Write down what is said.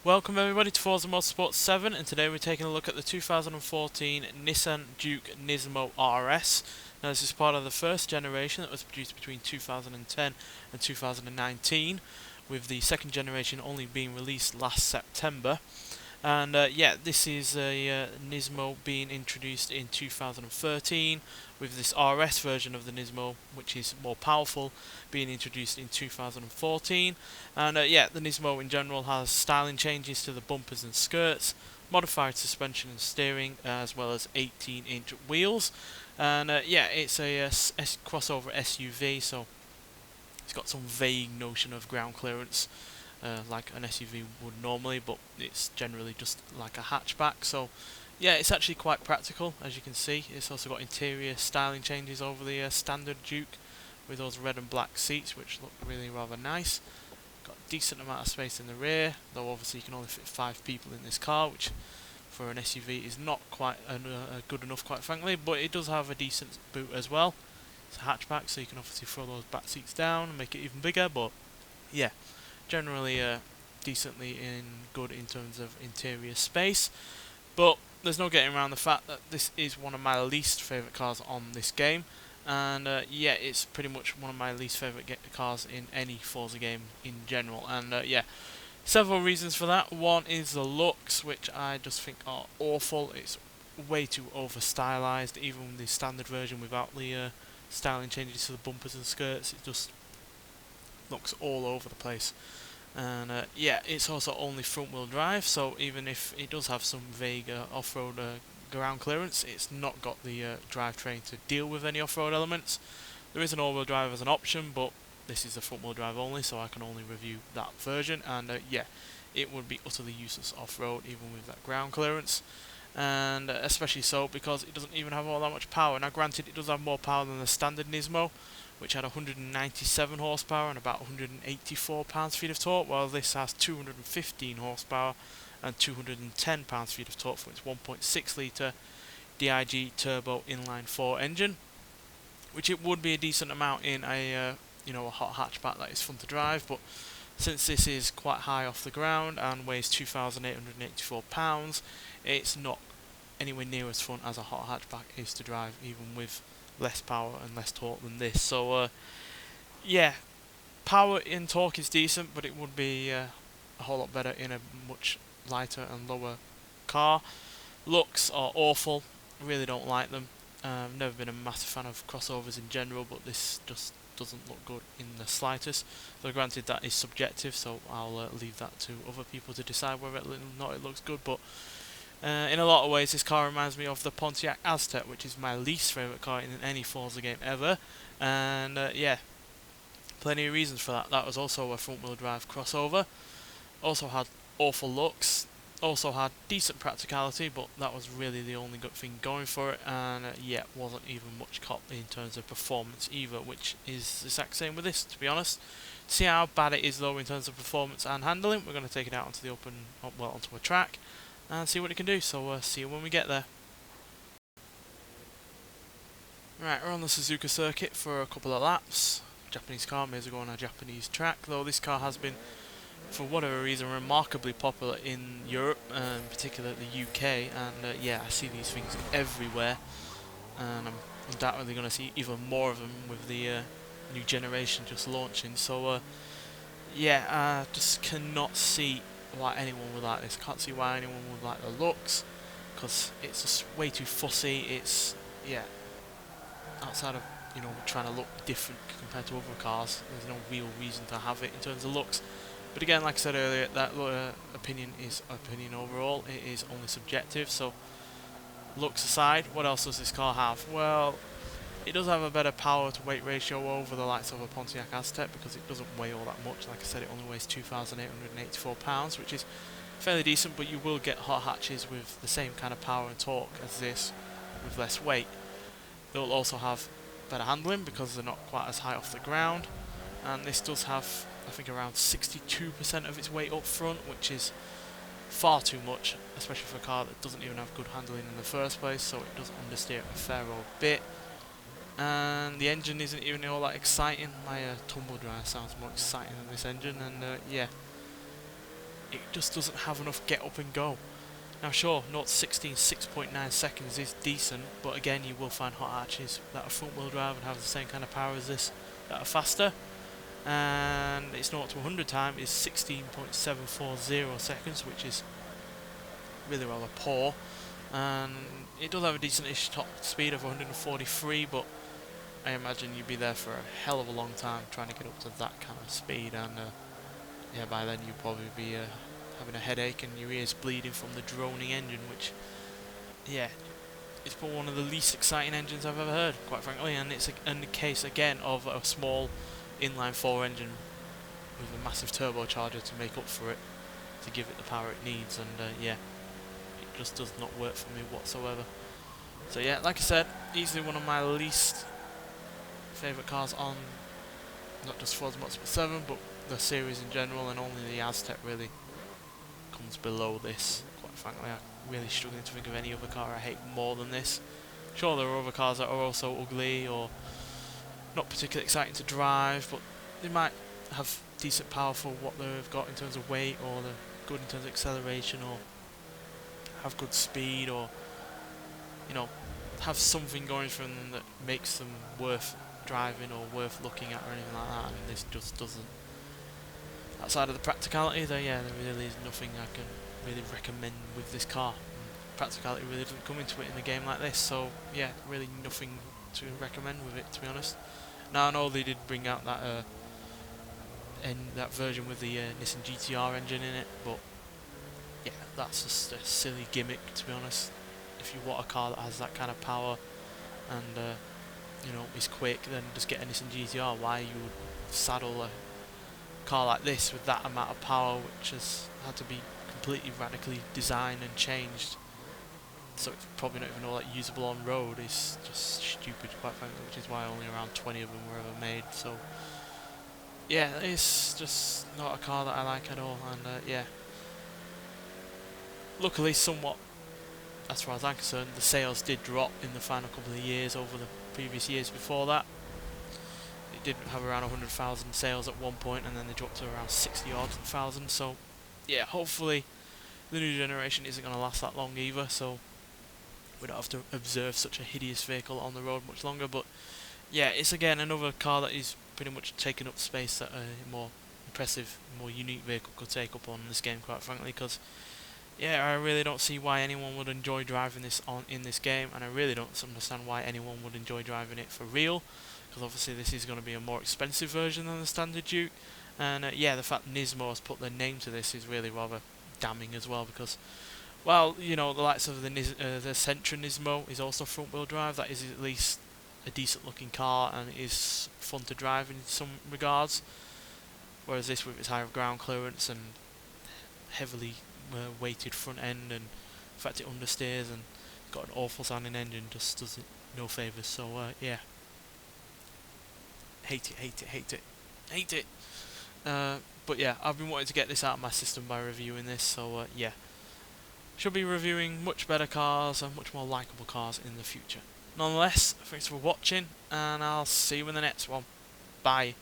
Welcome everybody to Forza Motorsport 7, and today we're taking a look at the 2014 Nissan Juke NISMO RS. Now this is part of the first generation that was produced between 2010 and 2019, with the second generation only being released last September. And yeah, this is a Nismo being introduced in 2013, with this RS version of the Nismo, which is more powerful, being introduced in 2014. And yeah, the Nismo in general has styling changes to the bumpers and skirts, modified suspension and steering, as well as 18-inch wheels. And yeah, it's a crossover SUV, so it's got some vague notion of ground clearance, like an SUV would normally, but it's generally just like a hatchback. So yeah, it's actually quite practical, as you can see. It's also got interior styling changes over the standard Juke, with those red and black seats, which look really rather nice. Got a decent amount of space in the rear, though obviously you can only fit 5 people in this car, which for an SUV is not quite good enough, quite frankly, but it does have a decent boot as well. It's a hatchback, so you can obviously throw those back seats down and make it even bigger, but yeah, generally decently good in terms of interior space. But there's no getting around the fact that this is one of my least favourite cars on this game, and yeah, it's pretty much one of my least favourite cars in any Forza game in general. And yeah, several reasons for that. One is the looks, which I just think are awful. It's way too over stylized, even the standard version without the styling changes to the bumpers and skirts. It just looks all over the place. And yeah, it's also only front wheel drive, so even if it does have some vague off-road ground clearance, it's not got the drivetrain to deal with any off-road elements. There is an all-wheel drive as an option, but this is a front wheel drive only, so I can only review that version. And yeah, it would be utterly useless off-road even with that ground clearance, and especially so because it doesn't even have all that much power. Now granted, it does have more power than the standard Nismo, which had 197 horsepower and about 184 pounds-feet of torque, while this has 215 horsepower and 210 pounds-feet of torque for its 1.6 litre DIG turbo inline 4 engine, which it would be a decent amount in a a hot hatchback that is fun to drive. But since this is quite high off the ground and weighs 2,884 pounds, it's not anywhere near as fun as a hot hatchback is to drive, even with less power and less torque than this. So yeah, power in torque is decent, but it would be a whole lot better in a much lighter and lower car. Looks are awful, really don't like them. Never been a massive fan of crossovers in general, but this just doesn't look good in the slightest. Though granted, that is subjective, so I'll leave that to other people to decide whether or not it looks good. But in a lot of ways, this car reminds me of the Pontiac Aztek, which is my least favourite car in any Forza game ever. And yeah, plenty of reasons for that. That was also a front-wheel drive crossover. Also had awful looks. Also had decent practicality, but that was really the only good thing going for it. And yeah, wasn't even much cop in terms of performance either, which is the exact same with this, to be honest. To see how bad it is though in terms of performance and handling, we're going to take it out onto the onto a track and see what it can do. So see you when we get there. Right, we're on the Suzuka circuit for a couple of laps. Japanese car, may as well go on a Japanese track, though this car has been, for whatever reason, remarkably popular in Europe, and particularly the UK, and yeah, I see these things everywhere, and I'm undoubtedly going to see even more of them with the new generation just launching. So yeah, I just cannot see why anyone would like this. Can't see why anyone would like the looks, because it's just way too fussy. It's, yeah, outside of trying to look different compared to other cars, there's no real reason to have it in terms of looks. But again, like I said earlier, that opinion is opinion overall. It is only subjective. So looks aside, what else does this car have? Well, it does have a better power to weight ratio over the likes of a Pontiac Aztek, because it doesn't weigh all that much. Like I said, it only weighs 2,884 pounds, which is fairly decent, but you will get hot hatches with the same kind of power and torque as this with less weight. They'll also have better handling because they're not quite as high off the ground, and this does have, I think, around 62% of its weight up front, which is far too much, especially for a car that doesn't even have good handling in the first place, so it does understeer a fair old bit. And the engine isn't even all that exciting. My tumble dryer sounds more exciting than this engine, and yeah, it just doesn't have enough get up and go. Now sure, 0 to 16 6.9 seconds is decent, but again you will find hot hatches that are front wheel drive and have the same kind of power as this that are faster, and its 0 to 100 time is 16.740 seconds, which is really rather poor, and it does have a decent-ish top speed of 143, but I imagine you'd be there for a hell of a long time trying to get up to that kind of speed, and yeah, by then you'd probably be having a headache and your ears bleeding from the droning engine, which, yeah, it's probably one of the least exciting engines I've ever heard, quite frankly, and it's in the case again of a small inline 4 engine with a massive turbocharger to make up for it, to give it the power it needs, and yeah, it just does not work for me whatsoever. So yeah, like I said, easily one of my least favourite cars on not just Forza Motorsport 7, but the series in general, and only the Aztek really comes below this, quite frankly. I'm really struggling to think of any other car I hate more than this. Sure, there are other cars that are also ugly or not particularly exciting to drive, but they might have decent power for what they've got in terms of weight, or they're good in terms of acceleration, or have good speed, or, you know, have something going for them that makes them worth driving or worth looking at or anything like that, and this just doesn't. Outside of the practicality, there really is nothing I can really recommend with this car. Practicality really doesn't come into it in a game like this, so yeah, really nothing to recommend with it, to be honest. Now I know they did bring out that that version with the Nissan GTR engine in it, but yeah, that's just a silly gimmick, to be honest. If you want a car that has that kind of power and you know, is quick, then just get a Nissan GTR. Why you would saddle a car like this with that amount of power, which has had to be completely radically designed and changed, so it's probably not even all that usable on road, is just stupid, quite frankly, which is why only around 20 of them were ever made. So yeah, it's just not a car that I like at all, and yeah, luckily somewhat, as far as I'm concerned, the sales did drop in the final couple of years over the previous years before that. It did have around 100,000 sales at one point, and then they dropped to around 60 odd thousand. So yeah, hopefully the new generation isn't going to last that long either, so we don't have to observe such a hideous vehicle on the road much longer. But yeah, it's again another car that is pretty much taking up space that a more impressive, more unique vehicle could take up on this game, quite frankly, because yeah, I really don't see why anyone would enjoy driving this in this game, and I really don't understand why anyone would enjoy driving it for real, because obviously this is going to be a more expensive version than the standard Duke, and yeah, the fact Nismo has put their name to this is really rather damning as well, because, well, you know, the likes of the Sentra Nismo is also front wheel drive. That is at least a decent looking car and it is fun to drive in some regards, whereas this, with its higher ground clearance and heavily weighted front end, and the fact it understeers and got an awful sounding engine, just does it no favours. So yeah, hate it. But yeah, I've been wanting to get this out of my system by reviewing this, so yeah, should be reviewing much better cars and much more likeable cars in the future. Nonetheless, thanks for watching, and I'll see you in the next one. Bye.